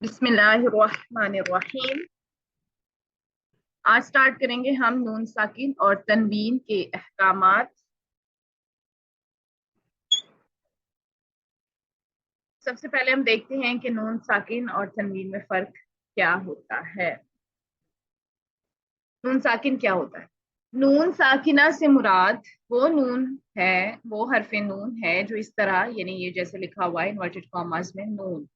बिस्मिल्लाहिर्रहमानिर्रहीम। आज स्टार्ट करेंगे हम नून साकिन और तनवीन के अहकामात। सबसे पहले हम देखते हैं कि नून साकिन और तनवीन में फर्क क्या होता है। नून साकिन क्या होता है? नून साकिना से मुराद वो नून है, वो हरफ नून है जो इस तरह, यानी ये जैसे लिखा हुआ है इन्वर्टेड कॉमास में नून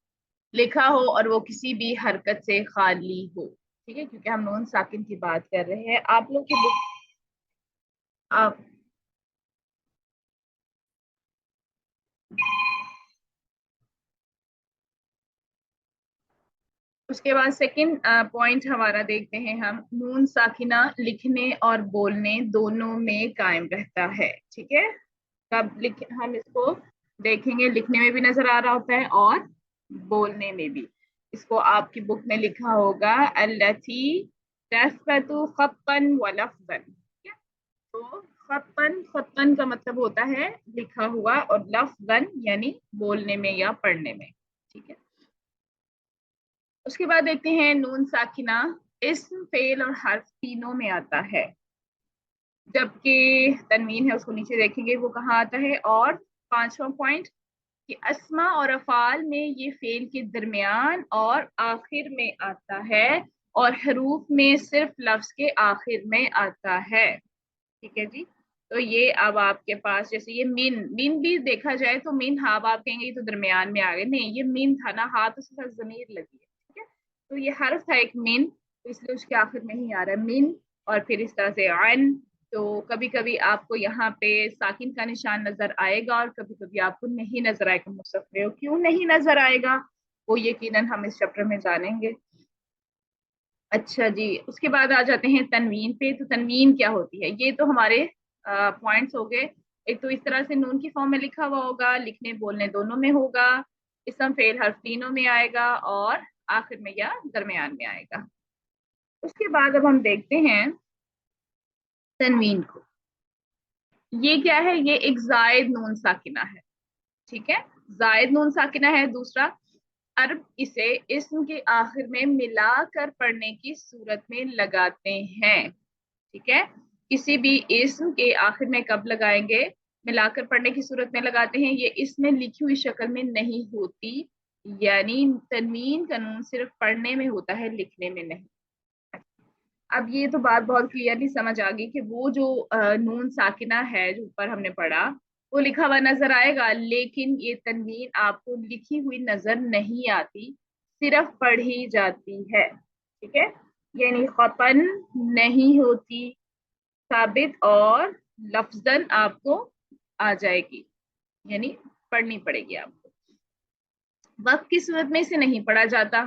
लिखा हो और वो किसी भी हरकत से खाली हो। ठीक है, क्योंकि हम नून साकिन की बात कर रहे हैं। आप लोग की बुक आप उसके बाद सेकंड पॉइंट हमारा देखते हैं हम। नून साकिना लिखने और बोलने दोनों में कायम रहता है। ठीक है, कब लिख हम इसको देखेंगे, लिखने में भी नजर आ रहा होता है और बोलने में भी। इसको आपकी बुक में लिखा होगा अल्लती तस्बतु खत्तन व लफ्ज़न। ठीक है, तो खत्तन, खत्तन का मतलब होता है लिखा हुआ, और लफ्ज़न यानी बोलने में या पढ़ने में। ठीक है, उसके बाद देखते हैं नून साकिना इस्म, फेल और हर्फ तीनों में आता है, जबकि तनवीन है उसको नीचे देखेंगे वो कहाँ आता है। और पांचवा पॉइंट कि अस्मा और अफाल में ये फेल के दरमियान और आखिर में आता है, और हरूफ में सिर्फ लफ्ज के आखिर में आता है। ठीक है जी, तो ये अब आपके पास जैसे ये मिन, मिन भी देखा जाए तो मिन, हाँ आप कहेंगे ये तो दरमियान में आ गए, नहीं ये मिन था ना, हाँ तो उसके साथ जमीर लगी है। ठीक है, तो ये हर्फ था एक मिन, तो इसलिए उसके आखिर में ही आ रहा है मिन। और फिर इस तरह से अन, तो कभी कभी आपको यहाँ पे साकिन का निशान नजर आएगा और कभी कभी आपको नहीं नजर आएगा मुसहफ में। क्यों नहीं नजर आएगा वो यकीनन हम इस चैप्टर में जानेंगे। अच्छा जी, उसके बाद आ जाते हैं तनवीन पे। तो तनवीन क्या होती है? ये तो हमारे पॉइंट्स हो गए। एक तो इस तरह से नून की फॉर्म में लिखा हुआ होगा, लिखने बोलने दोनों में होगा, इसम फेल हर्फ तीनों में आएगा और आखिर में या दरमियान में आएगा। उसके बाद अब हम देखते हैं तनवीन को। ये क्या है? ये एक जायद नून साकिना है। ठीक है, जायद नून साकिना है। दूसरा, अरब इसे इस्म के आखिर में मिलाकर पढ़ने की सूरत में लगाते हैं। ठीक है, किसी भी इस्म के आखिर में कब लगाएंगे? मिलाकर पढ़ने की सूरत में लगाते हैं। ये इसमें लिखी हुई शक्ल में नहीं होती, यानी तनवीन का नून सिर्फ पढ़ने में होता है, लिखने में नहीं। अब ये तो बात बहुत क्लियरली समझ आ गई कि वो जो नून साकिना है जो ऊपर हमने पढ़ा, वो लिखा हुआ नजर आएगा, लेकिन ये तनवीन आपको लिखी हुई नजर नहीं आती, सिर्फ पढ़ी जाती है। ठीक है, यानी खतन नहीं होती, साबित और लफ्जन आपको आ जाएगी, यानी पढ़नी पड़ेगी आपको। वक्त की सूरत में इसे नहीं पढ़ा जाता।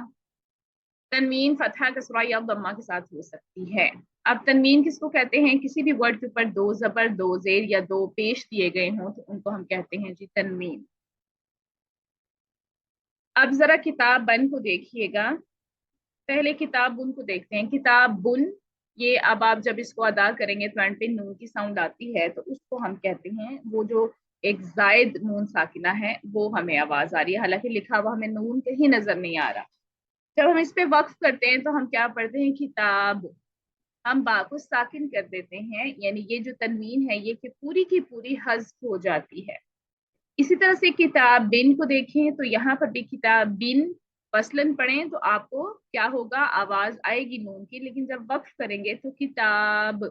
तनवीन फतहा, कसरा या दम्मा के साथ हो सकती है। अब तनवीन किसको कहते हैं? किसी भी वर्ड के ऊपर दो जबर, दो जेर या दो पेश दिए गए हों तो उनको हम कहते हैं जी तनवीन। अब जरा किताब बन को देखिएगा। पहले किताब बुन को देखते हैं। किताब बुन, ये अब आप जब इसको अदा करेंगे तो एंड पे नून की साउंड आती है, तो उसको हम कहते हैं, वो जो एक जायद नून साकिना है वो हमें आवाज आ रही है, हालांकि लिखा हुआ हमें नून कहीं नजर नहीं आ रहा। जब हम इस पे वक्फ करते हैं तो हम क्या पढ़ते हैं? किताब। हम बा को साकिन कर देते हैं, यानी ये जो तनवीन है ये कि पूरी की पूरी हज़्फ हो जाती है। इसी तरह से किताब बिन को देखें तो यहाँ पर भी किताब बिन वसलन पढ़ें तो आपको क्या होगा? आवाज आएगी नून की, लेकिन जब वक्फ करेंगे तो किताब,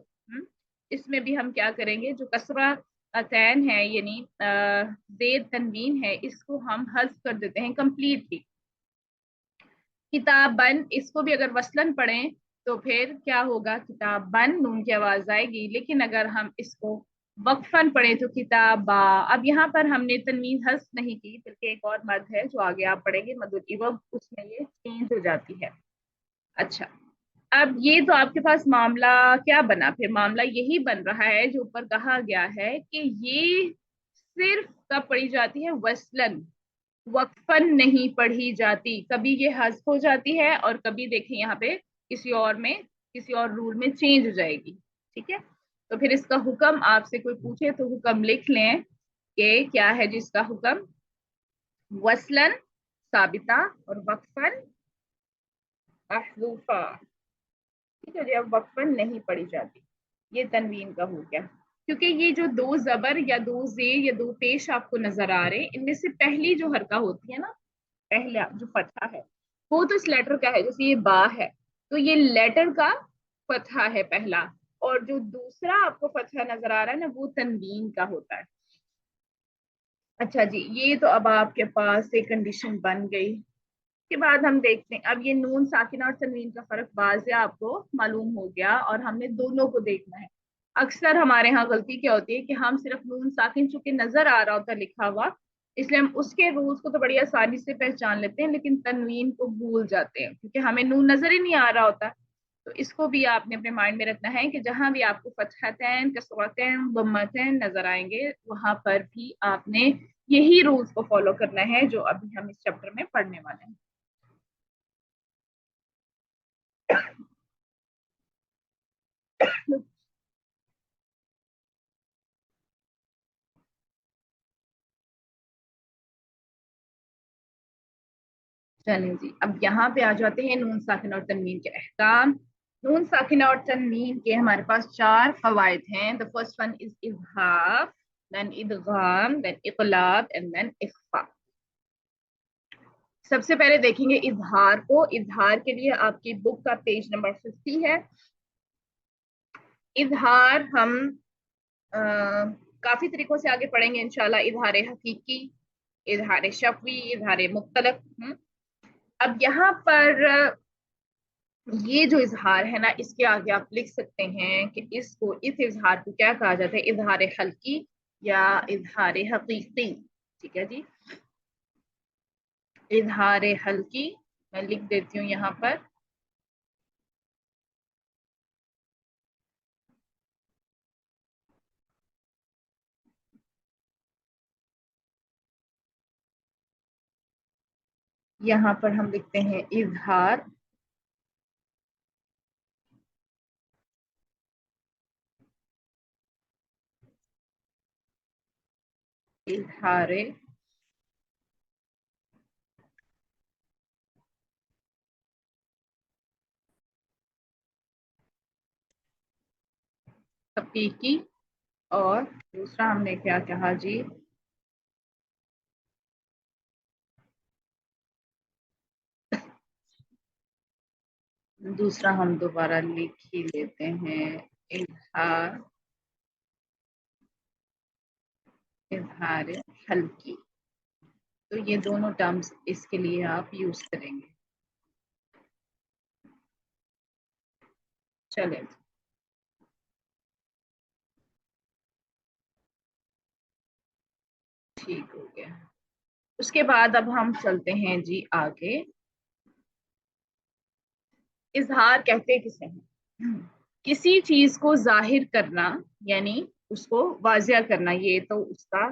इसमें भी हम क्या करेंगे? जो कसरा तैन है यानी जेर तनवीन है, इसको हम हज़्फ कर देते हैं कंप्लीटली। किताबन, इसको भी अगर वसलन पढ़ें तो फिर क्या होगा? किताबन नून की आवाज आएगी, लेकिन अगर हम इसको वक्फन पढ़े तो किताबा। अब यहाँ पर हमने तनवीन हस्फ नहीं की, बल्कि एक और मद है जो आगे आप पढ़ेंगे, मदुल इवब, उसमें ये चेंज हो जाती है। अच्छा, अब ये तो आपके पास मामला क्या बना? फिर मामला यही बन रहा है जो ऊपर कहा गया है कि ये सिर्फ कब पढ़ी जाती है? वसलन, वक्फन नहीं पढ़ी जाती। कभी ये हज़्फ हो जाती है और कभी देखें यहाँ पे किसी और में, किसी और रूल में चेंज हो जाएगी। ठीक है, तो फिर इसका हुक्म आपसे कोई पूछे तो हुक्म लिख लें कि क्या है जिसका हुक्म? वसलन, साबिता और वक्फन महजूफा, ठीक है जी, अब वक्फन नहीं पढ़ी जाती, ये तनवीन का हो गया। क्योंकि ये जो दो जबर या दो जेर या दो पेश आपको नजर आ रहे हैं, इनमें से पहली जो हरका होती है ना, पहला जो फतहा है, वो तो इस लेटर का है, जैसे ये बा है, तो ये लेटर का फतहा है पहला, और जो दूसरा आपको फतहा नजर आ रहा है ना, वो तनवीन का होता है। अच्छा जी, ये तो अब आपके पास एक कंडीशन बन गई। के बाद हम देखते हैं, अब ये नून साकिना और तनवीन का फर्क वाज़ेह आपको मालूम हो गया, और हमने दोनों को देखना है। अक्सर हमारे यहाँ गलती क्या होती है कि हम सिर्फ नून साकिन चूंकि नजर आ रहा होता है लिखा हुआ, इसलिए हम उसके रूल्स को तो बड़ी आसानी से पहचान लेते हैं, लेकिन तनवीन को भूल जाते हैं क्योंकि हमें नून नजर ही नहीं आ रहा होता। तो इसको भी आपने अपने माइंड में रखना है कि जहां भी आपको फतहतैन, कसरतैन, दम्मतैन नजर आएंगे, वहां पर भी आपने यही रूल्स को फॉलो करना है जो अभी हम इस चैप्टर में पढ़ने वाले हैं। चलें जी, अब यहाँ पे आ जाते हैं नून साकिन और तनवीन के अहकाम। नून साकिन और तनवीन के हमारे पास चार कवायद हैं। द फर्स्ट वन इज इज़हार, देन इदगाम, देन इक़लाब एंड देन इख्फा। सबसे पहले देखेंगे इजहार को। इजहार के लिए आपकी बुक का पेज नंबर 50 है। इजहार हम आ, काफी तरीकों से आगे पढ़ेंगे इंशाल्लाह। इजहार हकीकी, इजहार शफवी, इजहार मुख्तलफ। अब यहाँ पर ये जो इजहार है ना, इसके आगे आप लिख सकते हैं कि इसको, इस इजहार को क्या कहा जाता है, इजहार हल्की या इजहार हकीकी। ठीक है जी, इजहार हल्की मैं लिख देती हूँ यहाँ पर। यहाँ पर हम लिखते हैं इजहार, इजहार हकीकी, और दूसरा हमने क्या कहा जी, दूसरा हम दोबारा लिख ही लेते हैं, इजहार, इजहार हल्की। तो ये दोनों टर्म्स इसके लिए आप यूज करेंगे। चले, ठीक हो गया। उसके बाद अब हम चलते हैं जी आगे। इजहार कहते किसे हैं? किसी चीज को जाहिर करना, यानी उसको वाजिया करना, ये तो उसका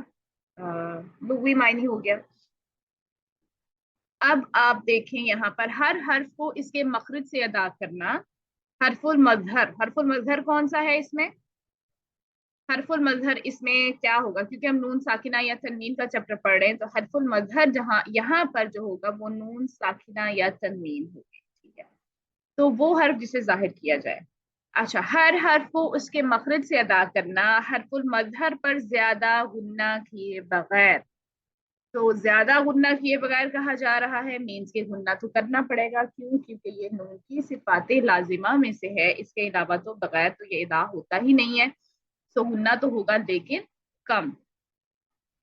लुग़वी मायने हो गया। अब आप देखें यहाँ पर हर हर्फ को इसके मखरज से अदा करना। हरफुल मजहर, हरफुल मजहर कौन सा है इसमें? हरफुल मजहर इसमें क्या होगा, क्योंकि हम नून साकिना या तनवीन का चैप्टर पढ़ रहे हैं, तो हरफुल मजहर जहाँ यहाँ पर जो होगा वो नून साकिना या तनवीन होगी। ठीक है, तो वो हर्फ जिसे जाहिर किया जाए। अच्छा, हर हर्फ को उसके मखरज से अदा करना, हरफुल मजहर पर ज्यादा गुन्ना किए बगैर। तो ज्यादा गुन्ना किए बगैर कहा जा रहा है, मीन्स के गुन्ना तो करना पड़ेगा, क्यों? क्योंकि ये नून की सिफाते लाजिमा में से है, इसके अलावा तो बगैर तो ये अदा होता ही नहीं है। तो गुन्ना तो होगा लेकिन कम।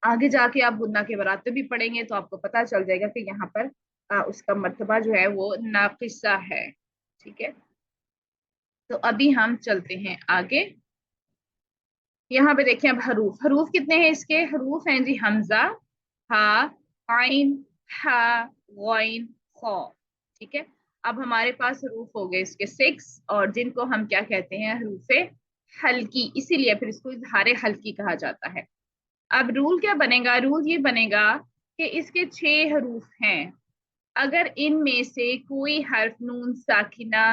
आगे जाके आप गुन्ना के बराते भी पढ़ेंगे तो आपको पता चल जाएगा कि यहाँ पर उसका मर्तबा जो है वो नाकिसा है। ठीक है, तो अभी हम चलते हैं आगे। यहाँ पे देखिए, अब हरूफ, हरूफ कितने हैं इसके? हरूफ हैं जी हमजा, हा, आइन, हा, गॉइन, खौ। ठीक है, अब हमारे पास हरूफ हो गए इसके 6, और जिनको हम क्या कहते हैं, हरूफे हल्की, इसीलिए फिर इसको इजहार हल्की कहा जाता है। अब रूल क्या बनेगा? रूल ये बनेगा कि इसके 6 हरूफ हैं, अगर इनमें से कोई हर्फ नून साकिना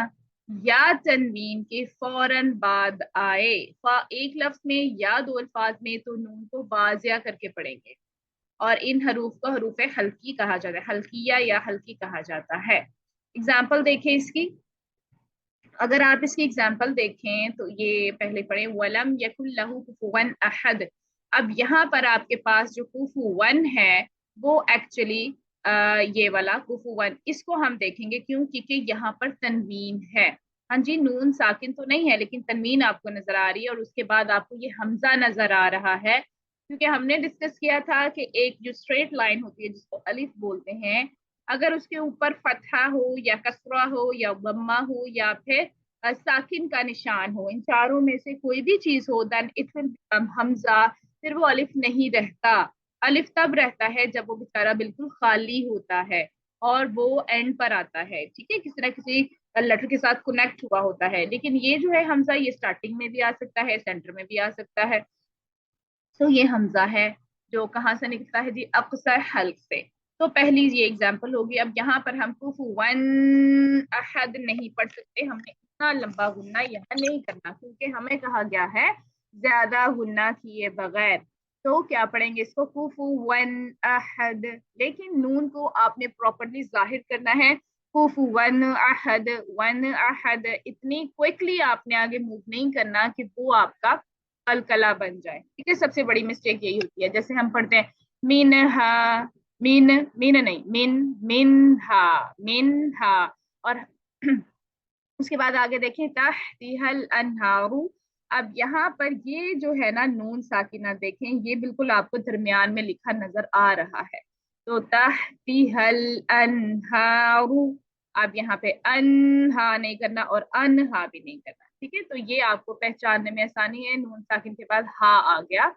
या तनवीन के फौरन बाद आए, एक लफ्ज में या दो अल्फाज में, तो नून को बाजिया करके पढ़ेंगे, और इन हरूफ को हरूफ हल्की कहा जाता है, हल्किया या हल्की कहा जाता है। एग्जाम्पल देखें इसकी, अगर आप इसकी एग्जाम्पल देखें तो ये पहले पढ़े वलम यकुल लहू कुफुवन अहद। अब यहाँ पर आपके पास जो कुफुवन है वो एक्चुअली ये वाला कुफुवन, इसको हम देखेंगे क्यों, क्योंकि यहाँ पर तनवीन है। हाँ जी, नून साकिन तो नहीं है लेकिन तनवीन आपको नजर आ रही है, और उसके बाद आपको ये हमजा नजर आ रहा है, क्योंकि हमने डिस्कस किया था कि एक जो स्ट्रेट लाइन होती है जिसको अलिफ बोलते हैं, अगर उसके ऊपर फतहा हो या कसरा हो या वम्मा हो या फिर साकिन का निशान हो, इन चारों में से कोई भी चीज हो, देन इट विल बिकम हमजा, फिर वो अलिफ नहीं रहता। अलिफ तब रहता है जब वो बेचारा बिल्कुल खाली होता है और वो एंड पर आता है, ठीक है, किसी ना किसी लेटर के साथ कनेक्ट हुआ होता है। लेकिन ये जो है हमजा, ये स्टार्टिंग में भी आ सकता है, सेंटर में भी आ सकता है। तो ये हमजा है जो कहाँ से निकलता है जी, अक्सर हल्क से। तो पहली ये एग्जाम्पल होगी। अब यहाँ पर हम कुफुवन अहद नहीं पढ़ सकते, हमने इतना लंबा गुन्ना यहाँ नहीं करना, क्योंकि हमें कहा गया है ज्यादा गुन्ना किए बगैर। तो क्या पढ़ेंगे इसको, कुफुवन अहद, लेकिन नून को आपने प्रॉपरली जाहिर करना है। कुफुवन अहद, वन अहद, इतनी क्विकली आपने आगे मूव नहीं करना कि वो आपका अलकला बन जाए, ठीक है। सबसे बड़ी मिस्टेक यही होती है, जैसे हम पढ़ते हैं मीन हा, मीन, मीन नहीं, मिन, मिन हा, मिन हा, और उसके बाद आगे देखें तहतिहल अनहारू। अब यहाँ पर ये जो है ना नून साकिना, देखें ये बिल्कुल आपको दरमियान में लिखा नजर आ रहा है। तो तहतिहल अनहारू, अब यहाँ पे अनहा नहीं करना और अनहा भी नहीं करना, ठीक है। तो ये आपको पहचानने में आसानी है, नून साकिन के बाद हा आ गया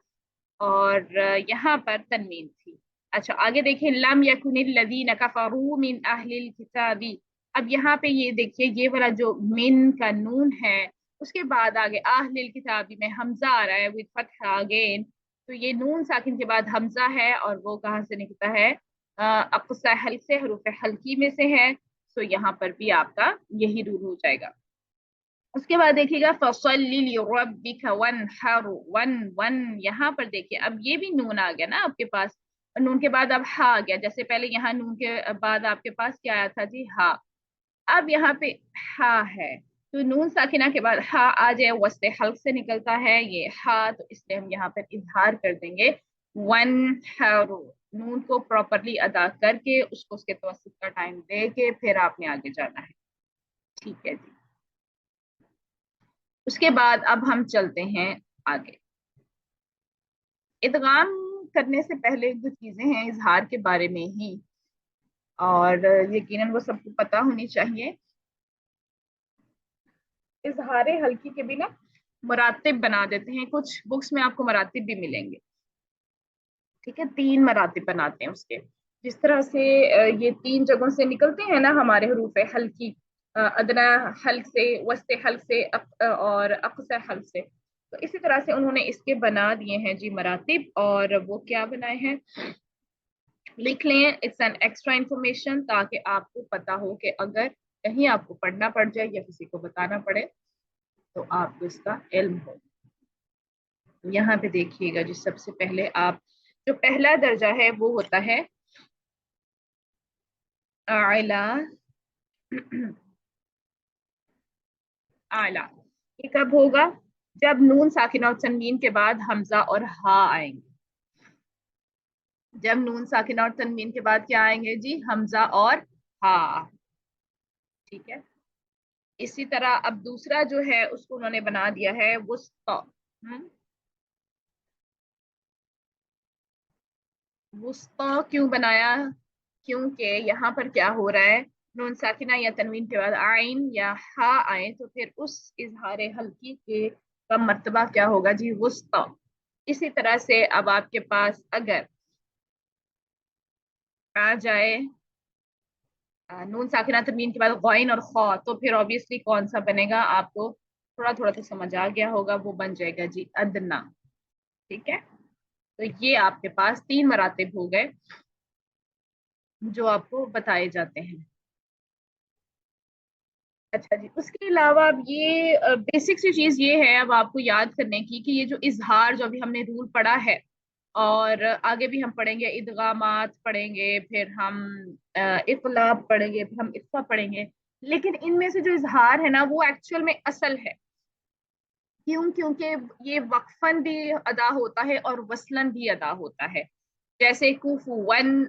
और यहाँ पर तनवीन थी। अच्छा आगे देखिए, लम यकुनिल लजीना कफरू मिन अहलिल किताबी। अब यहाँ पे ये देखिए, ये वाला जो मिन का नून है, उसके बाद आगे अहलिल किताबी में हमजा आ रहा है विद फतह अगेन। तो ये नून साकिन के बाद हमजा है और वो कहाँ से निकलता है, अक्सा हल्क से, हरूफ हल्की में से है। तो यहाँ पर भी आपका यही रूल हो जाएगा। उसके बाद देखिएगा फसल्ली लिरब्बिका वनहर, वन वन, यहाँ पर देखिए अब ये भी नून आ गया ना आपके पास, और नून के बाद अब हा आ गया। जैसे पहले यहाँ नून के बाद आपके पास क्या आया था जी, हा। अब यहाँ पे हा है, तो नून साकिना के बाद हा आ जाए, वस्ते हल्क से निकलता है ये हा, तो इसलिए हम यहाँ पर इजहार कर देंगे वन हैरो। नून को प्रॉपरली अदा करके उसको उसके तवस्सुत का टाइम दे के फिर आपने आगे जाना है, ठीक है जी। उसके बाद अब हम चलते हैं आगे। इदगाम करने से पहले एक दो चीजें हैं इजहार के बारे में ही, और यकीनन वो सबको पता होनी चाहिए। इजहार हल्की के भी ना मरातिब बना देते हैं, कुछ बुक्स में आपको मरातिब भी मिलेंगे, ठीक है। तीन मरातिब बनाते हैं उसके, जिस तरह से ये तीन जगहों से निकलते हैं ना हमारे हरूफ हल्की, अदना हल्क से, वस्ते हल्क से, और अक्सर हल्क से। तो इसी तरह से उन्होंने इसके बना दिए हैं जी मरातिब, और वो क्या बनाए हैं लिख लें, इट्स एन एक्स्ट्रा इंफॉर्मेशन, ताकि आपको पता हो कि अगर कहीं आपको पढ़ना पड़ जाए या किसी को बताना पड़े तो आपको इसका इल्म हो। यहाँ पे देखिएगा जी, सबसे पहले आप जो पहला दर्जा है वो होता है आला, आला। ये कब होगा, जब नून साकिन और तनवीन के बाद हमजा और हा आएंगे। जब नून साकिन और तनवीन के बाद क्या आएंगे जी, हमजा और हा, ठीक है। इसी तरह अब दूसरा जो है उसको उन्होंने बना दिया है वुस्ता। वुस्ता क्यों बनाया, क्योंकि यहाँ पर क्या हो रहा है, नून साकिना या तनवीन के बाद आइन या हा आए तो फिर उस इजहार हल्की के का मर्तबा क्या होगा जी, वुस्ता। इसी तरह से अब आपके पास अगर आ जाए नून साकिना तनवीन के बाद गौइन और खौ, तो फिर ऑब्वियसली कौन सा बनेगा, आपको थोड़ा थोड़ा तो समझ आ गया होगा, वो बन जाएगा जी अदना, ठीक है। तो ये आपके पास तीन मरातिब हो गए जो आपको बताए जाते हैं। अच्छा जी, उसके अलावा अब ये बेसिक सी चीज ये है अब आपको याद करने की कि ये जो इजहार जो अभी हमने रूल पढ़ा है, اور آگے بھی ہم پڑھیں گے ادغامات پڑھیں گے، پھر ہم اقلاب پڑھیں گے، پھر ہم اخفا پڑھیں گے. لیکن ان میں سے جو اظہار ہے نا وہ ایکچوئل میں اصل ہے. کیوں؟ کیونکہ یہ وقفن بھی ادا ہوتا ہے اور وصلن بھی ادا ہوتا ہے. جیسے کوفو ون،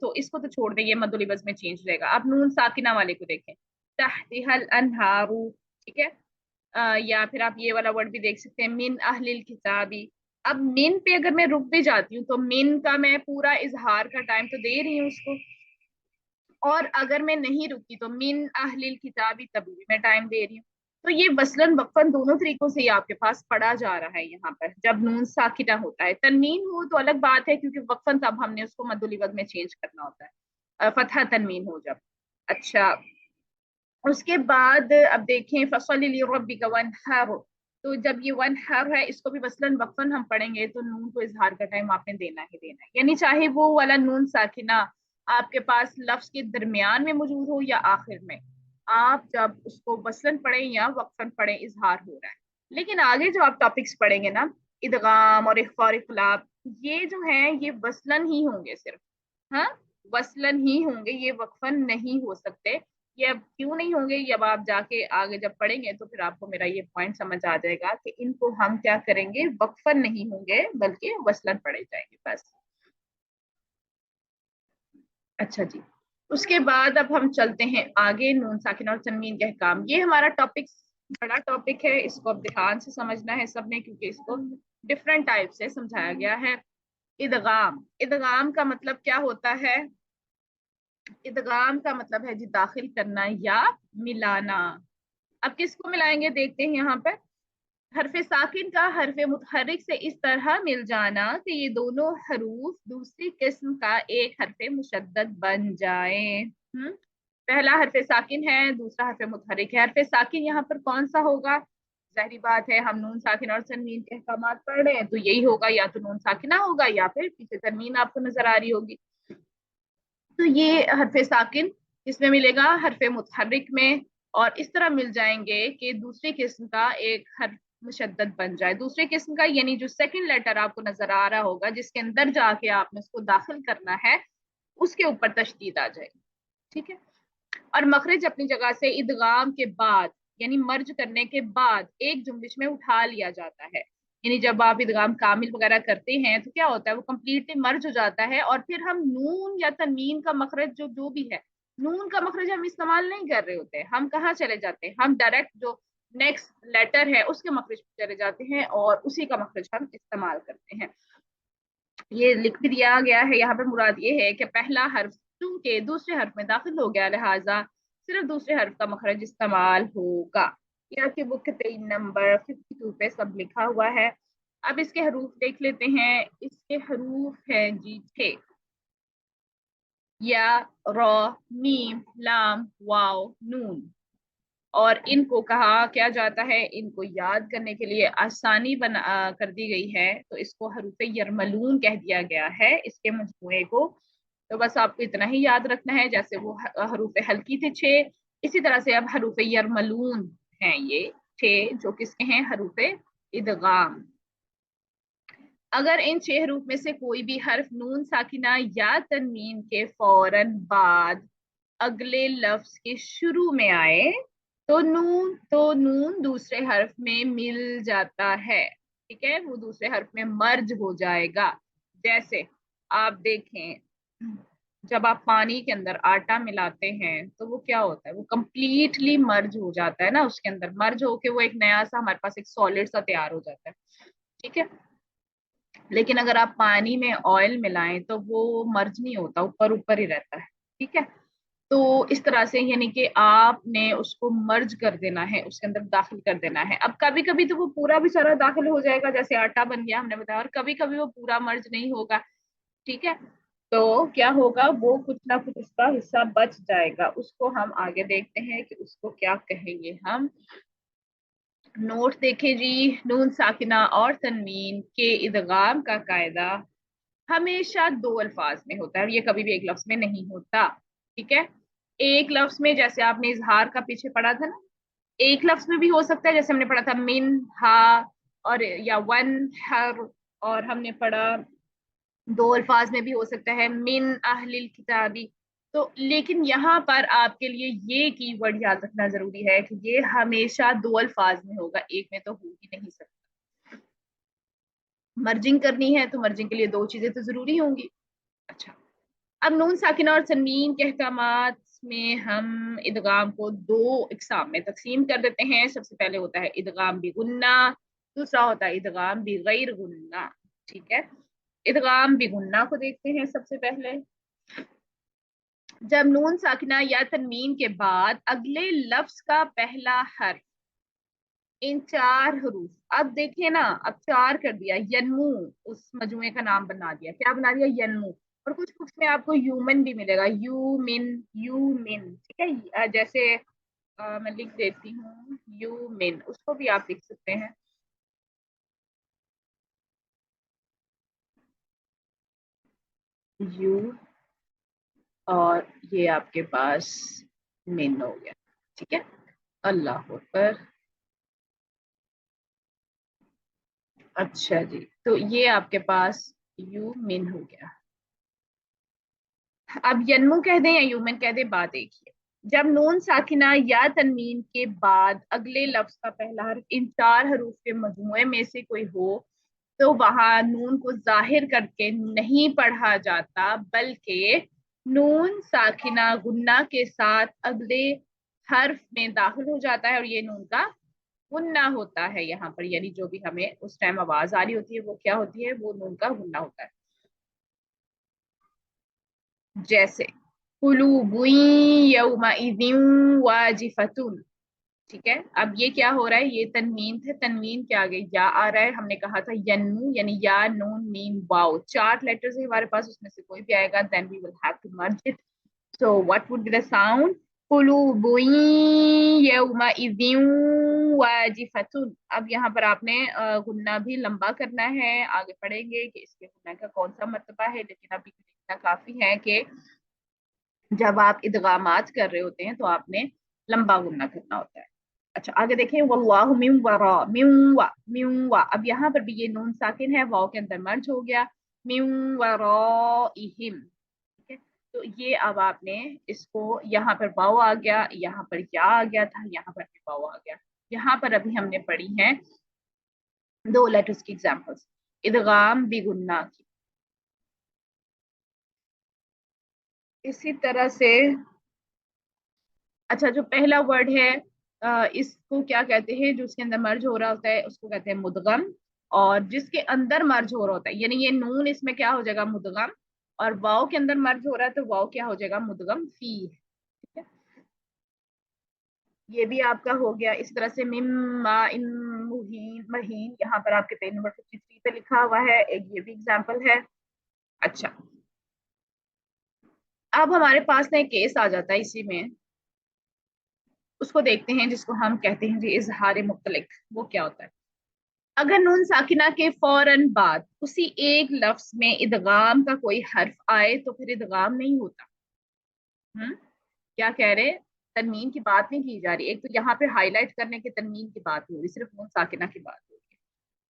تو اس کو تو چھوڑ دیں، یہ مد العوض میں چینج رہے گا. اب نون ساکنہ والے کو دیکھیں، تحتها الانہار، ٹھیک ہے. یا پھر آپ یہ والا ورڈ بھی دیکھ سکتے ہیں، من اہل الکتابی. اب من پہ اگر میں رک بھی جاتی ہوں تو من کا میں پورا اظہار کا ٹائم تو دے رہی ہوں اس کو، اور اگر میں نہیں رکتی تو من اہل الکتابی تب بھی میں ٹائم دے رہی ہوں. تو یہ وصلاً وقفاً دونوں طریقوں سے ہی آپ کے پاس پڑھا جا رہا ہے یہاں پر. جب نون ساکنہ ہوتا ہے، تنوین ہو تو الگ بات ہے، کیونکہ وقفاً تب ہم نے اس کو مد العوض میں چینج کرنا ہوتا ہے. فتح تنوین ہو جب. اچھا، اس کے بعد اب دیکھیں فصلی لربک وانحر. تو جب یہ وانحر ہے اس کو بھی وصلاً وقفاً ہم پڑھیں گے تو نون کو اظہار کا ٹائم آپ نے دینا ہی دینا ہے. یعنی چاہے وہ والا نون ساکنہ آپ کے پاس لفظ کے درمیان میں موجود ہو یا آخر میں، آپ جب اس کو وصلاً پڑھیں یا وقفاً پڑھیں اظہار ہو رہا ہے. لیکن آگے جو آپ ٹاپکس پڑھیں گے نا، ادغام اور اخفاء اور اقلاب، یہ جو ہیں یہ وصلاً ہی ہوں گے صرف. ہاں، وصلاً ہی ہوں گے، یہ وقفاً نہیں ہو سکتے. یہ اب کیوں نہیں ہوں گے، یہ اب آپ جا کے آگے جب پڑھیں گے تو پھر آپ کو میرا یہ پوائنٹ سمجھ آ جائے گا کہ ان کو ہم کیا کریں گے، وقفاً نہیں ہوں گے بلکہ وصلاً پڑھے جائیں گے بس. اچھا جی، اس کے بعد اب ہم چلتے ہیں آگے، نون ساکن اور تنوین کے احکام. یہ ہمارا ٹاپک بڑا ٹاپک ہے، اس کو اب دھیان سے سمجھنا ہے سب نے، کیونکہ اس کو ڈفرینٹ ٹائپ سے سمجھایا گیا ہے. ادغام، ادغام کا مطلب کیا ہوتا ہے؟ ادغام کا مطلب ہے جی داخل کرنا یا ملانا. اب کس کو ملائیں گے دیکھتے ہیں یہاں پر. حرف ساکن کا حرف متحرک سے اس طرح مل جانا کہ یہ دونوں حروف دوسری قسم کا ایک حرف مشدد بن جائیں. پہلا حرف ساکن ہے، دوسرا حرف متحرک ہے. حرف ساکن یہاں پر کون سا ہوگا؟ ظاہری بات ہے، ہم نون ساکن اور تنوین کے احکامات پڑھ رہے ہیں تو یہی ہوگا، یا تو نون ساکنہ ہوگا یا پھر پیچھے تنوین آپ کو نظر آ رہی ہوگی. تو یہ حرف ساکن کس میں ملے گا؟ حرف متحرک میں. اور اس طرح مل جائیں گے کہ دوسری قسم کا ایک حرف مشدد بن جائے. دوسری قسم کا یعنی جو سیکنڈ لیٹر آپ کو نظر آ رہا ہوگا جس کے اندر جا کے آپ نے اس کو داخل کرنا ہے، اس کے اوپر تشدید آ جائے گی. ٹھیک ہے. اور مخرج اپنی جگہ سے ادغام کے بعد یعنی مرج کرنے کے بعد ایک جنبش میں اٹھا لیا جاتا ہے. یعنی جب آپ ادغام کامل وغیرہ کرتے ہیں تو کیا ہوتا ہے، وہ کمپلیٹلی مرج ہو جاتا ہے، اور پھر ہم نون یا تنوین کا مخرج جو بھی ہے، نون کا مخرج ہم استعمال نہیں کر رہے ہوتے. ہم کہاں چلے جاتے ہیں؟ ہم ڈائریکٹ جو نیکسٹ لیٹر ہے اس کے مخرج پہ چلے جاتے ہیں اور اسی کا مخرج ہم استعمال کرتے ہیں. یہ لکھ بھی دیا گیا ہے یہاں پہ. مراد یہ ہے کہ پہلا حرف چونکہ دوسرے حرف میں داخل ہو گیا، لہٰذا صرف دوسرے حرف کا مخرج استعمال ہوگا. یہ آپ کی بک 23 نمبر 52 پہ سب لکھا ہوا ہے. اب اس کے حروف دیکھ لیتے ہیں. اس کے حروف ہیں جی 6: یا، را، میم، لام، واو، نون. اور ان کو کہا کیا جاتا ہے، ان کو یاد کرنے کے لیے آسانی کر دی گئی ہے، تو اس کو حروف یرملون کہہ دیا گیا ہے اس کے مجموعے کو. تو بس آپ کو اتنا ہی یاد رکھنا ہے، جیسے وہ حروف ہلکی تھے 6، اسی طرح سے اب حروف یرملون ہیں یہ 6، جو کس کے ہیں؟ حروف ادغام. اگر ان 6 حروف میں سے کوئی بھی حرف نون ساکنہ یا تنوین کے فوراً بعد اگلے لفظ کے شروع میں آئے تو نون دوسرے حرف میں مل جاتا ہے. ٹھیک ہے، وہ دوسرے حرف میں مرج ہو جائے گا. جیسے آپ دیکھیں، جب آپ پانی کے اندر آٹا ملاتے ہیں تو وہ کیا ہوتا ہے، وہ کمپلیٹلی مرج ہو جاتا ہے نا، اس کے اندر مرج ہو کے وہ ایک نیا سا ہمارے پاس ایک سالڈ سا تیار ہو جاتا ہے. ٹھیک ہے. لیکن اگر آپ پانی میں آئل ملائیں تو وہ مرج نہیں ہوتا، اوپر اوپر ہی رہتا ہے. ٹھیک ہے. تو اس طرح سے یعنی کہ آپ نے اس کو مرج کر دینا ہے، اس کے اندر داخل کر دینا ہے. اب کبھی کبھی تو وہ پورا بھی سارا داخل ہو جائے گا، جیسے آٹا بن گیا ہم نے بتایا، اور کبھی کبھی وہ پورا مرج نہیں ہوگا. ٹھیک ہے. تو کیا ہوگا، وہ کچھ نہ کچھ اس کا حصہ بچ جائے گا. اس کو ہم آگے دیکھتے ہیں کہ اس کو کیا کہیں گے ہم. نوٹ دیکھیں جی. نون ساکنہ اور تنوین کے ادغام کا قاعدہ ہمیشہ 2 الفاظ میں ہوتا ہے، یہ کبھی بھی ایک لفظ میں نہیں ہوتا. ٹھیک ہے. ایک لفظ میں جیسے آپ نے اظہار کا پیچھے پڑھا تھا نا، ایک لفظ میں بھی ہو سکتا ہے، جیسے ہم نے پڑھا تھا من ہا، اور یا ون ہر، اور ہم نے پڑھا दो अल्फाज में भी हो सकता है, मिन अहलिल किताबी। तो लेकिन यहाँ पर आपके लिए ये कीवर्ड याद रखना जरूरी है कि ये हमेशा दो अल्फाज में होगा, एक में तो हो ही नहीं सकता। मर्जिंग करनी है तो मर्जिंग के लिए दो चीजें तो जरूरी होंगी। अच्छा, अब नून साकिना और तनवीन के अहकामात में हम इदगाम को दो इकसाम में तकसीम कर देते हैं। सबसे पहले होता है इदगाम भी गुन्ना, दूसरा होता है इदगाम भी गैर गुन्ना। ठीक है, इदगाम भी गुन्ना को देखते हैं सबसे पहले। जब नून साकिना या तनवीन के बाद अगले लफ्ज का पहला हर्फ इन चार हरूफ, अब देखें ना, अब चार कर दिया, यन्मू, उस मजमुए का नाम बना दिया, क्या बना दिया, यन्मू। और कुछ कुछ में आपको यूमन भी मिलेगा, यू मिन, यू मिन, ठीक है। जैसे मैं लिख देती हूँ यू मिन, उसको भी आप लिख सकते हैं यू, और ये आपके पास मिन हो गया। ठीक है, अल्लाह अकबर। अच्छा जी, तो ये आपके पास यू मिन हो गया। अब यन्मु कह दें या यूमन कह दें, बात एक ही है। जब नून साकिना या तनवीन के बाद अगले लफ्ज का पहला हर्फ इन चार हरूफ के मजमुए में से कोई हो, तो वहां नून को जाहिर करके नहीं पढ़ा जाता, बल्कि नून साकिना गुन्ना के साथ अगले हर्फ में दाखिल हो जाता है, और ये नून का गुन्ना होता है यहाँ पर। यानी जो भी हमें उस टाइम आवाज आ रही होती है वो क्या होती है, वो नून का गुन्ना होता है। जैसे कुलूबुन यौमइज़िन वाजिफतुन। ठीक है, अब ये क्या हो रहा है, ये तनवीन थे, तनवीन के आगे या आ रहा है। हमने कहा था यन्मू, यानी या नून मीम वाओ, चार लेटर्स है हमारे पास, उसमें से कोई भी आएगा, then we will have to merge it. So what would be the sound, कुलूबुन यौमइज़िन वाजिफतुन। अब यहाँ पर आपने गुन्ना भी लंबा करना है, आगे पढ़ेंगे कि इसके गुन्ना का कौन सा मर्तबा है, लेकिन अभी इतना काफी है कि जब आप इदगामात कर रहे होते हैं तो आपने लंबा गुन्ना करना होता है। अच्छा, आगे देखें, वल्लाहु मिन वरा, मिन वा, अब यहाँ पर भी ये नून साकिन है, वाव के अंदर मर्ज हो गया, मिन वराइहिम। ठीक है, तो ये अब आपने इसको, यहाँ पर वाव आ गया, यहाँ पर या आ गया था, यहाँ पर भी वाव आ गया। यहाँ पर अभी हमने पढ़ी हैं दो लेटर्स की एग्जांपल्स, इदगाम बिगुन्ना की। इसी तरह से, अच्छा, जो पहला वर्ड है इसको क्या कहते हैं, जो उसके अंदर मर्ज हो रहा होता है उसको कहते हैं मुदगम। और जिसके अंदर मर्ज हो रहा होता है, यानी ये नून इसमें क्या हो जाएगा, मुदगम। और वाव के अंदर मर्ज हो रहा है तो वाव क्या हो जाएगा, मुदगम फी। ठीक है, ये भी आपका हो गया। इस तरह से मिम्मा इन मुहीन महीन, यहाँ पर आपके पेज नंबर 53 पे लिखा हुआ है, एक ये भी एग्जाम्पल है। अच्छा, अब हमारे पास ना एक केस आ जाता है इसी में, उसको देखते हैं, जिसको हम कहते हैं जी इजहार मुख्तलिक। वो क्या होता है, अगर नून साकिना के फौरन बाद उसी एक लफ्ज में इदगाम का कोई हर्फ आए तो फिर इदगाम नहीं होता। क्या कह रहे हैं, तनवीन की बात नहीं की जा रही, एक तो यहाँ पे हाईलाइट करने के तनवीन की बात हो रही, सिर्फ नून साकिना की बात हो रही है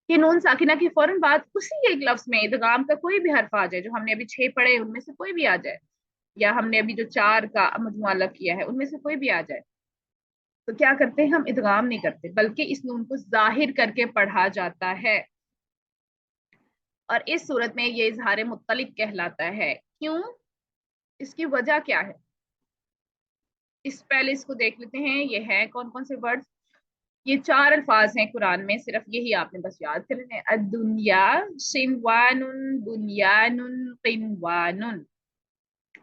कि नून साकिना के फौरन बाद उसी एक लफ्ज में इदगाम का कोई भी हर्फ आ जाए, जो हमने अभी छह पढ़े उनमें से कोई भी आ जाए, या हमने अभी जो चार का मजमूआ अलग किया है उनमें से कोई भी आ जाए, तो क्या करते हैं, हम इदगाम नहीं करते, बल्कि इस नून को जाहिर करके पढ़ा जाता है। और इस सूरत में ये इजहार मुत्तलिक कहलाता है। क्यों, इसकी वजह क्या है, इस पहले इसको देख लेते हैं। ये है कौन कौन से वर्ड्स, ये चार अल्फाज हैं कुरान में, सिर्फ यही आपने बस याद करने हैं, अद्दुनिया, सिनवानुन, बुनियानुन, किनवानुन।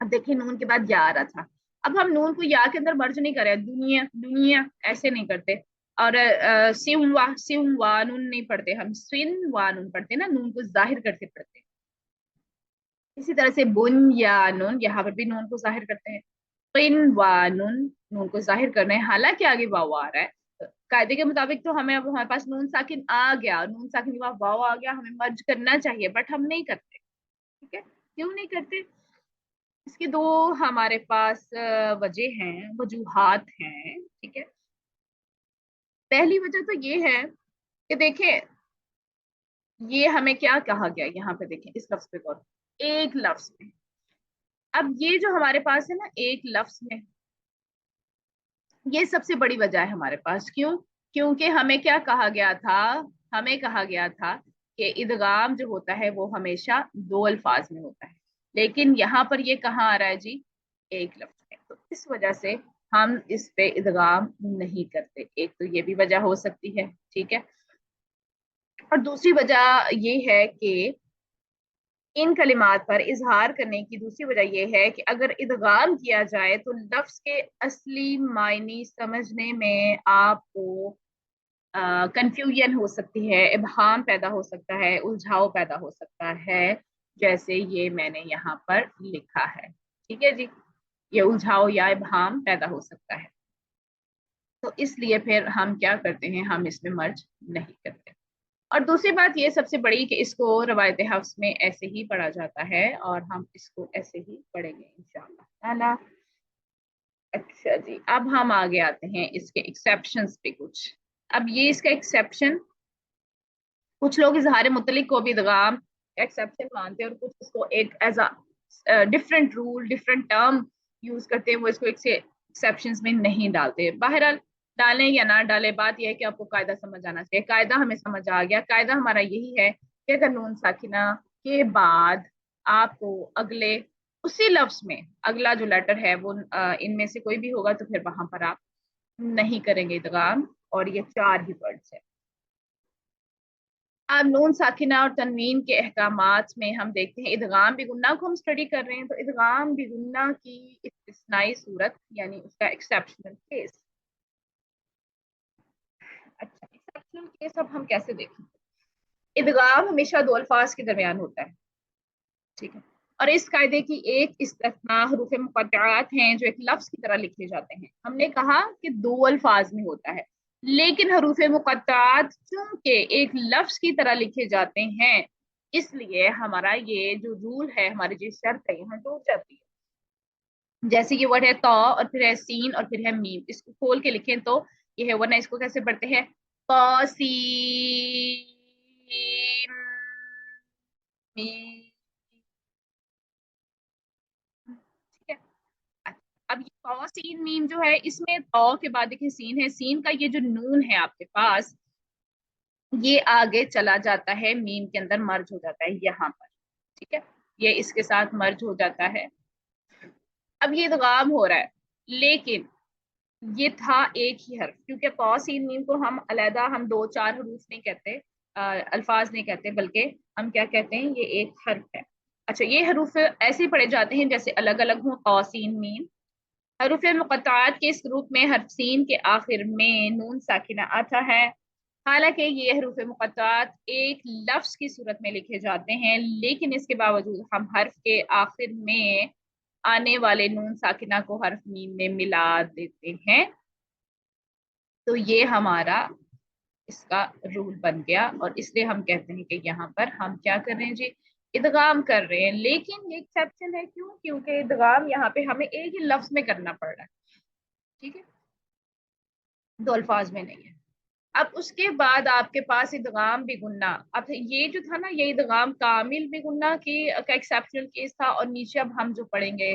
अब देखिए नून के बाद या आ रहा था, अब हम नून को या के अंदर मर्ज नहीं कर रहे, दुनिया दुनिया ऐसे नहीं करते। और सिवा नून नहीं पढ़ते हम, स्विन वानुन पढ़ते ना, नून को जाहिर करके पढ़ते। इसी तरह से बुन या नून, यहाँ पर भी नून को जाहिर करते हैं। किन वानुन, नून को जाहिर करना है, हालांकि आगे वाव आ रहा है। कायदे के मुताबिक तो हमें, अब हमारे पास नून साकिन आ गया, नून साकिन के बाद वाव आ गया, हमें मर्ज करना चाहिए, बट हम नहीं करते। ठीक है, क्यों नहीं करते, इसके दो हमारे पास वजह हैं, वजूहात हैं। ठीक है, पहली वजह तो ये है कि देखें, ये हमें क्या कहा गया, यहाँ पे देखें इस लफ्ज पे गौर, एक लफ्ज में। अब ये जो हमारे पास है ना एक लफ्ज में, ये सबसे बड़ी वजह है हमारे पास। क्यों? क्योंकि हमें क्या कहा गया था, हमें कहा गया था कि इदगाम जो होता है वो हमेशा दो अल्फाज में होता है, लेकिन यहाँ पर ये कहाँ आ रहा है जी, एक लफ्ज में। तो इस वजह से हम इस पे इदगाम नहीं करते। एक तो ये भी वजह हो सकती है, ठीक है। और दूसरी वजह ये है कि इन कलिमात पर इजहार करने की दूसरी वजह यह है कि अगर इदगाम किया जाए तो लफ्ज के असली मायने समझने में आपको कंफ्यूजन हो सकती है, इबहाम पैदा हो सकता है, उलझाव पैदा हो सकता है, जैसे ये मैंने यहाँ पर लिखा है, ठीक है जी। ये उलझाव या इबहाम पैदा हो सकता है, तो इसलिए फिर हम क्या करते हैं, हम इसमें मर्ज नहीं करते। और दूसरी बात ये सबसे बड़ी कि इसको रवायत हफ्स में ऐसे ही पढ़ा जाता है और हम इसको ऐसे ही पढ़ेंगे इंशाल्लाह, है ना। अच्छा जी, अब हम आगे आते हैं इसके एक्सेप्शंस पे कुछ। अब ये इसका एक्सेप्शन, कुछ लोग इजहार मुतलिक को भी इदगाम एक्सेप्शन मानते हैं और कुछ इसको एक as a different rule different term use करते हैं, वो इसको एक से एक्सेप्शंस में नहीं डालते। बहरहाल डालें या ना डालें, बात यह है कि आपको कायदा समझ आना चाहिए। कायदा हमें समझ आ गया। कायदा हमारा यही है कि अगर नून साकिना के बाद आपको अगले उसी लफ्ज में अगला जो लेटर है वो इनमें से कोई भी होगा तो फिर वहां पर आप नहीं करेंगे इदगाम। और ये चार ही वर्ड्स है। अब नून साकिना और तनवीन के अहकामात में हम देखते हैं, इदगाम बिगुन्ना को हम स्टडी कर रहे हैं, तो इदगाम बिगुन्ना की इस्तिस्नाई सूरत यानी उसका एक्सेप्शनल केस। अच्छा, एक्सेप्शनल केस अब हम कैसे देखें? इदगाम हमेशा दो अल्फाज के दरमियान होता है, ठीक है। और इस कायदे की एक इस्तिस्ना हरूफ मुक़त्तआत हैं जो एक लफ्ज की तरह लिखे जाते हैं। हमने कहा कि दो अल्फाज में होता है, लेकिन हरूफ मुक़त्तआत चूंकि एक लफ्ज की तरह लिखे जाते हैं, इसलिए हमारा ये जो रूल है, हमारी जो शर्त है यहाँ टूट जाती है। जैसे ये वर्ड है तो और फिर है सीन और फिर है मीम, इसको खोल के लिखें तो ये है, वरना इसको कैसे पढ़ते हैं, तो सीन मीम, ठीक है। अब ये तो सीन मीम जो है, इसमें तो के बाद देखिए सीन है, सीन का ये जो नून है आपके पास, ये आगे चला जाता है, मीम के अंदर मर्ज हो जाता है यहाँ पर, ठीक है। ये इसके साथ मर्ज हो जाता है। अब ये इदगाम हो रहा है, लेकिन ये था एक ही हर्फ, क्योंकि तो सीन मीम को हम अलहदा, हम दो चार हरूफ नहीं कहते, अल्फाज नहीं कहते, बल्कि हम क्या कहते हैं, ये एक हर्फ है। अच्छा, ये हरूफ ऐसे पढ़े जाते हैं जैसे अलग अलग हों, तो सीन मीम। हरूफ मुक़त्तआत के इस ग्रुप में हर्फ सीन के आखिर में नून साकिना आता है। हालांकि ये हरूफ मुक़त्तआत एक लफ्ज की सूरत में लिखे जाते हैं, लेकिन इसके बावजूद हम हर्फ के आखिर में आने वाले नून साकिना को हर्फ मीम में मिला देते हैं। तो ये हमारा इसका रूल बन गया, और इसलिए हम कहते हैं कि यहाँ पर हम क्या कर रहे हैं जी, इदगाम कर रहे हैं। लेकिन ये एक्सेप्शन है, क्यों? क्योंकि इदगाम यहाँ पे हमें एक ही लफ्ज में करना पड़ रहा है, ठीक है, दो अल्फाज में नहीं है। अब उसके बाद आपके पास इदगाम बिगुन्ना। अब ये जो था ना, ये इदगाम कामिल बिगुन्ना की का एक्सेप्शनल केस था, और नीचे अब हम जो पढ़ेंगे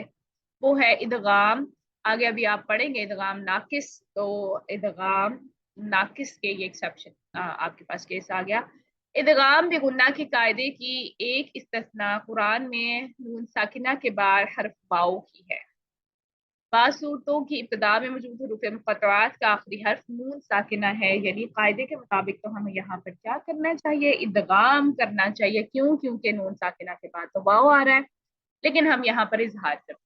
वो है इदगाम, आगे अभी आप पढ़ेंगे इदगाम नाकिस। तो इदगाम नाकिस के ये एक्सेप्शन आपके पास केस आ गया। इदगाम बिगुन्ना के कायदे की एक इस्तिस्ना कुरान में नून साकिना के बाद हर्फ वाओ की है। बाज़ सूरतों की इब्तिदा में मौजूद हरूफ मुक़त्तआत का आखिरी हर्फ नून साकिना है, यानी कायदे के मुताबिक तो हमें यहाँ पर क्या करना चाहिए, इदगाम करना चाहिए। क्यों? क्योंकि नून साकिना के बाद तो वाव आ रहा है, लेकिन हम यहाँ पर इजहार करते हैं।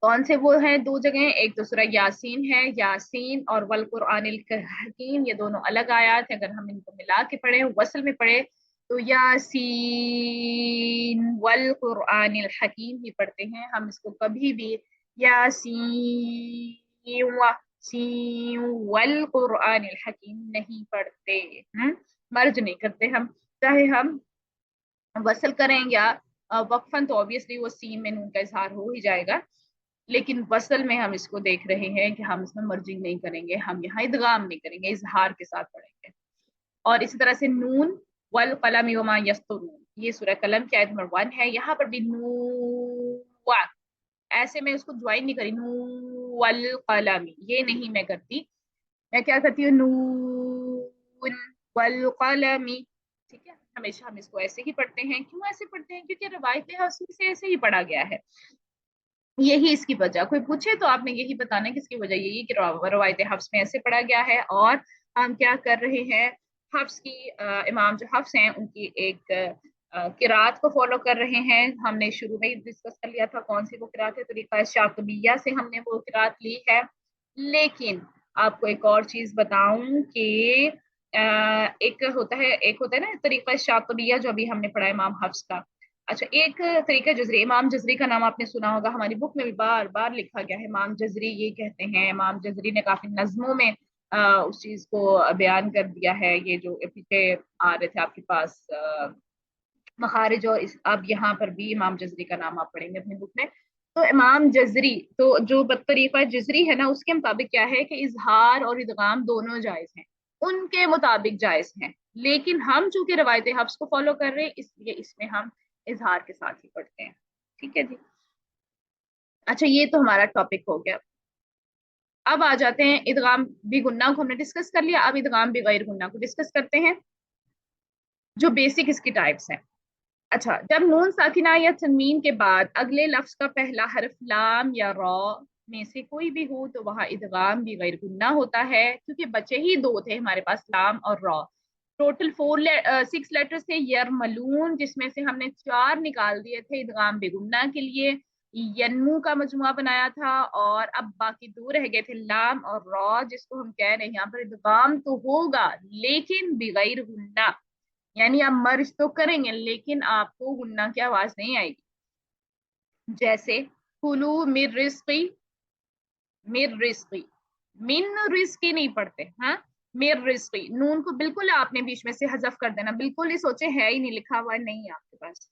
कौन से वो हैं दो जगह? एक तो सूरह यासीन है, यासीन और वल कुरआनिल हकीम, ये दोनों अलग आयात है। अगर हम इनको मिला के पढ़े, वसल में पढ़े, तो यासीन वल कुरआनिल हकीम ही पढ़ते हैं हम। इसको कभी भी यासीन सी वल कुरआनिल हकीम नहीं पढ़ते, मर्ज नहीं करते हम। चाहे हम वसल करें या वक्फन, तो ऑब्वियसली वो सीन में नून का इजहार हो ही जाएगा, लेकिन वसल में हम इसको देख रहे हैं कि हम इसमें मर्जिंग नहीं करेंगे, हम यहाँ इदगाम नहीं करेंगे, इजहार के साथ पढ़ेंगे। और इसी तरह से नून वल कलम वमा यस्तुरून, ये सूरह कलम की आयत नंबर 1 है। यहाँ पर भी नूवा, ऐसे मैं उसको ज्वाइन नहीं करी, नू वल कलमी, ये नहीं मैं करती। मैं क्या करती हूँ, नून वल कलमी। ठीक है, हमेशा हम इसको ऐसे ही पढ़ते हैं। क्यों ऐसे पढ़ते हैं? क्योंकि रवायत से ऐसे ही पढ़ा गया है। यही इसकी वजह, कोई पूछे तो आपने यही बताना है किसकी वजह, यही कि रवायत हफ्स में ऐसे पढ़ा गया है। और हम क्या कर रहे हैं, हफ्स की इमाम जो हफ्स हैं उनकी एक किरात को फॉलो कर रहे हैं। हमने शुरू में ही डिस्कस कर लिया था कौन सी वो किरात है, तरीका शातुबिया से हमने वो किरात ली है। लेकिन आपको एक और चीज बताऊं कि एक होता है ना तरीका शातुबिया जो अभी हमने पढ़ा है इमाम हफ्स का। अच्छा, एक तरीका जजरी, इमाम जजरी का नाम आपने सुना होगा, हमारी बुक में भी बार बार लिखा गया है, इमाम जजरी ये कहते हैं। इमाम जजरी ने काफी नज्मों में उस चीज को बयान कर दिया है। ये जो पीछे आ रहे थे आपके पास मखारिज, और अब यहाँ पर भी इमाम जजरी का नाम आप पढ़ेंगे अपनी बुक में। तो इमाम जजरी, तो जो तरीका जजरी है ना, उसके मुताबिक क्या है कि इजहार और इदगाम दोनों जायज हैं, उनके मुताबिक जायज हैं। लेकिन हम चूंकि रवायत हफ्स को फॉलो कर रहे हैं, इसलिए इसमें हम इजहार के साथ ही पढ़ते हैं। ठीक है जी। अच्छा, ये तो हमारा टॉपिक हो गया। अब आ जाते हैं इदगाम भी गुन्ना को हमने डिस्कस कर लिया, अब इदगाम भी गैर गुन्ना को डिस्कस करते हैं, जो बेसिक इसकी टाइप्स हैं। अच्छा, जब नून साकिना या तनवीन के बाद अगले लफ्ज का पहला हर्फ लाम या रॉ में से कोई भी हो तो वहां इदगाम भी गैर गुन्ना होता है, क्योंकि बचे ही दो थे हमारे पास, लाम और रॉ। टोटल 6 लेटर्स थे यरमलून, जिसमें से हमने 4 निकाल दिए थे इदगाम बेगुन्ना के लिए, यन्मू का मजमुआ बनाया था। और अब बाकी 2 रह गए थे, लाम और रॉ, जिसको हम कह रहे हैं यहाँ पर इदगाम तो होगा लेकिन बिगैर गुन्ना, यानी आप मर्ज तो करेंगे लेकिन आपको गुन्ना की आवाज नहीं आएगी। जैसे कुलू मिर रिस्की, मिर रिस्की, मिन रिस्की नहीं पढ़ते, हाँ, मिर रिस्की, नून को बिल्कुल आपने बीच में से हजफ कर देना, बिल्कुल ही सोचे है ही नहीं, लिखा हुआ नहीं है आपके पास।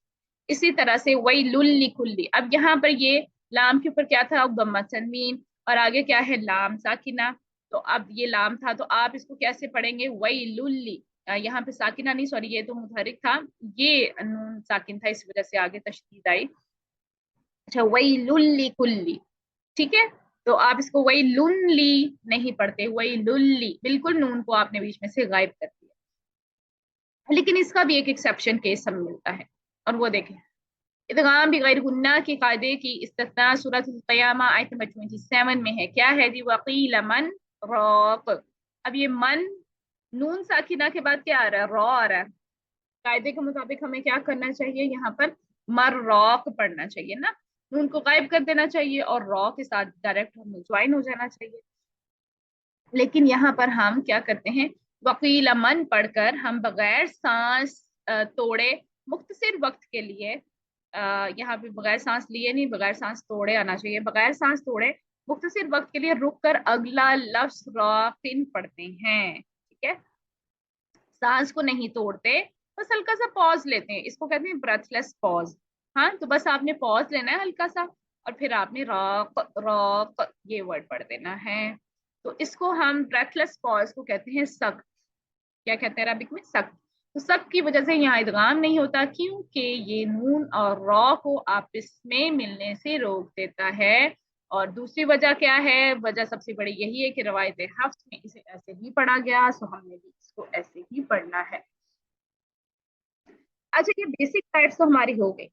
इसी तरह से वही लुल्ली कुल्ली, अब यहाँ पर ये लाम के ऊपर क्या था, गम्मा तनवीन, और आगे क्या है, लाम साकिना। तो अब ये लाम था तो आप इसको कैसे पढ़ेंगे, वही लुल्ली, यहाँ पे साकिना नहीं, सॉरी ये तो मुतहरिक था, ये नून साकिन था, इस वजह से आगे तशदीद आई। अच्छा, वही लुल्ली कुल्ली, ठीक है। तो आप इसको वही लुनली नहीं पढ़ते, वही लुल्ली, बिल्कुल नून को आपने बीच में से गायब कर दिया। लेकिन इसका भी एक एक्सेप्शन केस हमें मिलता है, और वो देखें, इदगाम भी गैर गुन्ना के कायदे की इस्तिस्ना सूरत क़यामा आयत नंबर 27 में है। क्या है जी, वकील मन रॉक। अब ये मन, नून साकिना के बाद क्या आ रहा है, रॉ आ रहा है। कायदे के मुताबिक हमें क्या करना चाहिए, यहाँ पर मर रॉक पढ़ना चाहिए ना, नून को गायब कर देना चाहिए और रॉ के साथ डायरेक्ट हमें ज्वाइन हो जाना चाहिए। लेकिन यहाँ पर हम क्या करते हैं, वकील अमन पढ़कर हम बगैर सांस तोड़े मुख्तसर वक्त के लिए, यहाँ पे बगैर सांस लिए नहीं, बगैर सांस तोड़े आना चाहिए, बगैर सांस तोड़े मुख्तसर वक्त के लिए रुक कर अगला लफ्ज रॉकिन पढ़ते हैं। ठीक है, सांस को नहीं तोड़ते, बस हल्का सा पॉज लेते हैं, इसको कहते हैं ब्रेथलेस पॉज। हाँ, तो बस आपने पॉज लेना है हल्का सा, और फिर आपने रॉक रॉक ये वर्ड पढ़ देना है। तो इसको हम ब्रेथलेस पॉज को कहते हैं सख्त। क्या कहते हैं अरबिक में, सख्त। तो सख्त की वजह से यहाँ इदगाम नहीं होता, क्योंकि ये नून और रॉ को आपस में मिलने से रोक देता है। और दूसरी वजह क्या है, वजह सबसे बड़ी यही है कि रवायत हफ्स में इसे ऐसे ही पढ़ा गया, सो हमने भी इसको ऐसे ही पढ़ना है। अच्छा, ये बेसिक टाइप्स तो हमारी हो गई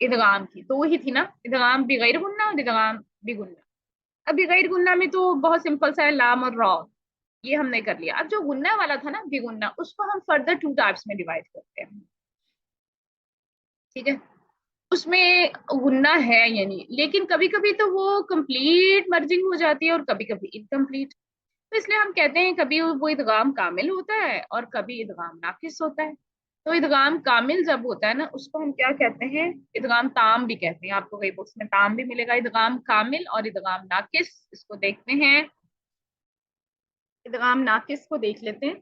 इदगाम की, तो वही थी ना, इदगाम भी गैर गुन्ना और इदगाम भी गुन्ना। अब गैर गुन्ना में तो बहुत सिंपल सा है, लाम और रॉ, ये हमने कर लिया। अब जो गुन्ना वाला था ना, बिगुन्ना, उसको हम फर्दर 2 टाइप्स में डिवाइड करते हैं। ठीक है, उसमें गुन्ना है यानी, लेकिन कभी कभी तो वो कंप्लीट मर्जिंग हो जाती है और कभी कभी इनकम्प्लीट। तो इसलिए हम कहते हैं कभी वो इदगाम कामिल होता है और कभी इदगाम नाकिस होता है। तो इदगाम कामिल जब होता है ना, उसको हम क्या कहते हैं, इदगाम ताम भी कहते हैं। आपको कई बुक्स में ताम भी मिलेगा, इदगाम कामिल और इदगाम नाकिस, इसको देखते हैं। इदगाम नाकिस को देख लेते हैं।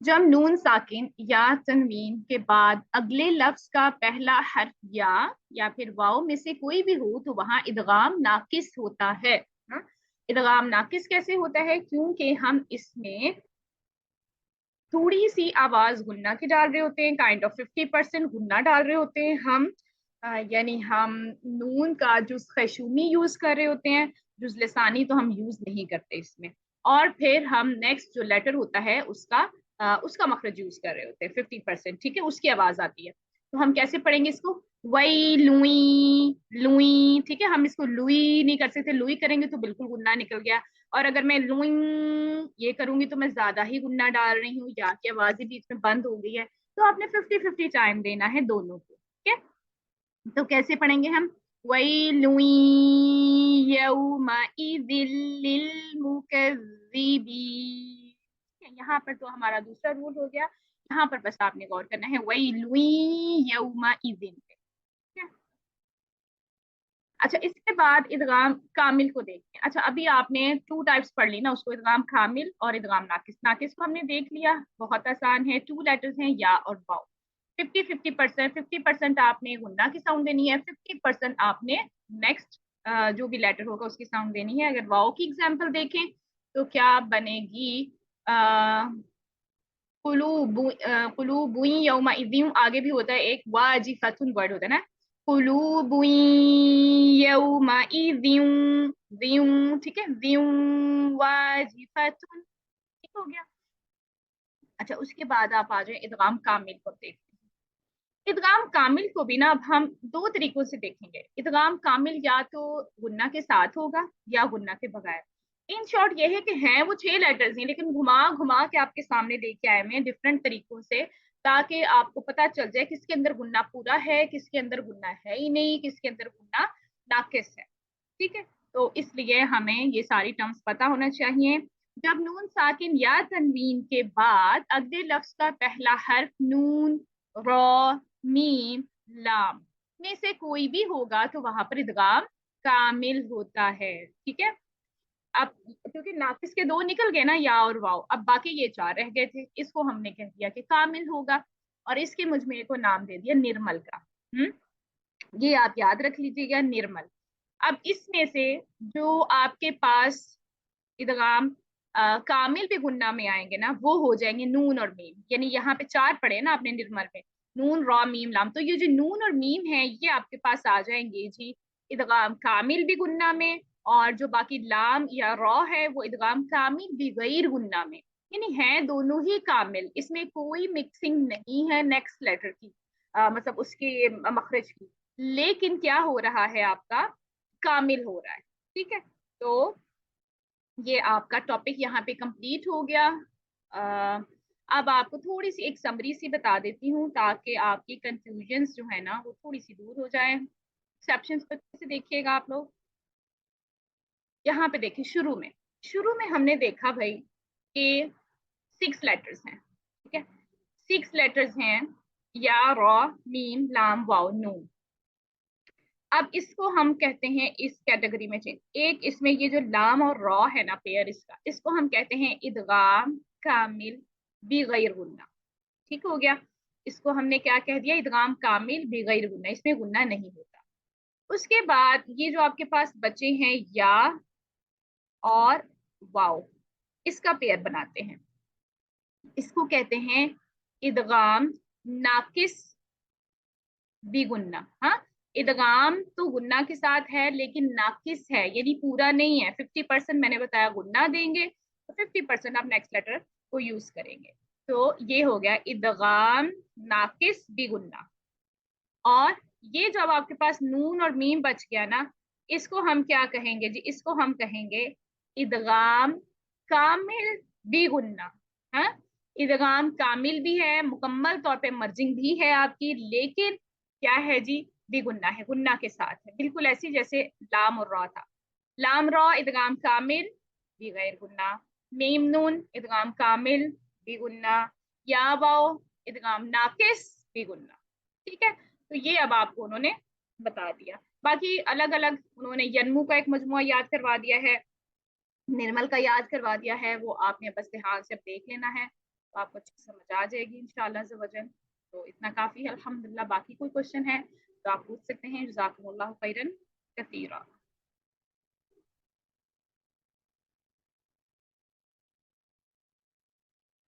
जब नून साकिन या तनवीन के बाद अगले लफ्ज का पहला हर्फ या फिर वाव में से कोई भी हो तो वहां इदगाम नाकिस होता है। हाँ? इदगाम नाकिस कैसे होता है, क्योंकि हम इसमें थोड़ी सी आवाज गुन्ना की डाल रहे होते हैं, काइंड ऑफ 50% गुन्ना डाल रहे होते हैं हम, यानी हम नून का जुज खैशूमी यूज कर रहे होते हैं, जुज लसानी तो हम यूज नहीं करते इसमें। और फिर हम नेक्स्ट जो लेटर होता है उसका मखरज यूज कर रहे होते हैं 50%, ठीक है, उसकी आवाज आती है। तो हम कैसे पढ़ेंगे इसको, वही लुई लुई, ठीक है, हम इसको लुई नहीं कर सकते, लुई करेंगे तो बिल्कुल गुन्ना निकल गया। और अगर मैं लुई ये करूंगी तो मैं ज्यादा ही गुन्ना डाल रही हूँ, या की आवाज ही बीच में बंद हो गई है। तो आपने 50-50 टाइम देना है दोनों को, ठीक है। तो कैसे पढ़ेंगे हम, वैलुई यौमइज़िल लिलमुकज़्ज़िबीन। यहाँ पर तो हमारा दूसरा रूल हो गया, यहाँ पर बस आपने गौर करना है वैलुई यौमइज़िन पे, ठीक है। अच्छा, इसके बाद इदगाम कामिल को देखते हैं। अच्छा, अभी आपने टू टाइप्स पढ़ ली ना, उसको इदगाम कामिल और इदगाम नाकिस। नाकिस को हमने देख लिया, बहुत आसान है, टू लेटर्स हैं या और वाओ। 50-50%, 50% आपने गुन्ना की साउंड देनी है, 50% आपने नेक्स्ट जो भी लेटर होगा उसकी साउंड देनी है। अगर वाओ की एग्जाम्पल देखें तो क्या बनेगी, कुलूबुई यौमा इज़िम, आगे भी होता है एक वाजिफतुन वर्ड होता है ना, कुलूबुई यौमा इज़िम, जिम, ठीक है, जिम वाजिफतुन, ठीक हो गया। अच्छा, उसके बाद आप आ जाए इदगाम कामिल को देखते हैं। इदगाम कामिल को भी ना अब हम दो तरीकों से देखेंगे। इदगाम कामिल या तो गुन्ना के साथ होगा या गुन्ना के बगैर। इन शॉर्ट ये है कि हैं वो 6 लेटर्स हैं, लेकिन घुमा घुमा के आपके सामने लेके आए हैं डिफरेंट तरीकों से, ताकि आपको पता चल जाए किसके अंदर गुन्ना पूरा है, किसके अंदर गुन्ना है ही नहीं, किसके अंदर गुन्ना नाकिस है, ठीक है। तो इसलिए हमें ये सारी टर्म्स पता होना चाहिए। जब नून साकिन या तनवीन के बाद अगले लफ्ज का पहला हर्फ नून, रॉ, मीम, लाम में से कोई भी होगा तो वहां पर इदगाम कामिल होता है, ठीक है। अब क्योंकि नाकिस के दो निकल गए ना, या और वाव, अब बाकी ये 4 रह गए थे, इसको हमने कह दिया कि कामिल होगा, और इसके मुजमे को नाम दे दिया निर्मल का। ये आप याद रख लीजिएगा, निर्मल। अब इसमें से जो आपके पास इदगाम कामिल पे गुन्ना में आएंगे ना, वो हो जाएंगे नून और मीम, यानी यहाँ पे 4 पढ़े ना आपने निर्मल में, नून, रॉ, मीम, लाम। तो ये जो नून और मीम है ये आपके पास आ जाएंगे जी इदगाम कामिल भी गुन्ना में, और जो बाकी लाम या रॉ है वो इदगाम कामिल भी गैर गुन्ना में, यानी है दोनों ही कामिल, इसमें कोई मिक्सिंग नहीं है नेक्स्ट लेटर की, मतलब उसके मखरज की। लेकिन क्या हो रहा है, आपका कामिल हो रहा है, ठीक है। तो ये आपका टॉपिक यहाँ पे कंप्लीट हो गया। अब आपको थोड़ी सी एक समरी सी बता देती हूँ, ताकि आपकी कंफ्यूजन्स जो है ना वो थोड़ी सी दूर हो जाए। एक्सेप्शंस पर से देखिएगा आप लोग। यहाँ पे देखिए, शुरू में हमने देखा भाई कि 6 लेटर्स हैं, ठीक है, 6 लेटर्स हैं, या, रॉ, मीम, लाम, वाव, नून। अब इसको हम कहते हैं इस कैटेगरी में चेंज, एक इसमें ये जो लाम और रॉ है ना पेयर, इसको हम कहते हैं इदगाम कामिल बिगैर गुन्ना, ठीक हो गया। इसको हमने क्या कह दिया, इदगाम कामिल बिगैर गुन्ना, इसमें गुन्ना नहीं होता। उसके बाद ये जो आपके पास बचे हैं या और वाओ, इसका पेयर बनाते हैं, इसको कहते हैं इदगाम नाकिस भी गुन्ना। हाँ, इदगाम तो गुन्ना के साथ है लेकिन नाकिस है, यानी पूरा नहीं है। 50% मैंने बताया गुन्ना देंगे, तो 50% आप नेक्स्ट लेटर को यूज करेंगे। तो ये हो गया इदगाम नाकिस भी गुन्ना। और ये जब आपके पास नून और मीम बच गया ना, इसको हम क्या कहेंगे जी, इसको हम कहेंगे इदगाम कामिल भी गुन्ना। हाँ, इदगाम कामिल भी है, मुकम्मल तौर पे मर्जिंग भी है आपकी, लेकिन क्या है जी, भी गुन्ना है, गुन्ना के साथ है, बिल्कुल ऐसी जैसे लाम और रॉ था। लाम रॉ इदगाम कामिल भी गैर गुन्ना, मीम नून इदगाम कामिल भी गुन्ना, या वाओ इदगाम नाकिस भी गुन्ना, ठीक है। तो ये अब आपको उन्होंने बता दिया। बाकी अलग अलग उन्होंने यन्मू का एक मजमुआ याद करवा दिया है, निर्मल का याद करवा दिया है, वो आपने बस ध्यान से देख लेना है, तो आपको अच्छी समझ आ जाएगी इंशाल्लाह से वजन। तो इतना काफी है अल्हम्दुलिल्लाह। बाकी कोई क्वेश्चन है तो आप पूछ सकते हैं। जज़ाकुमुल्लाहु खैरन कसीरा।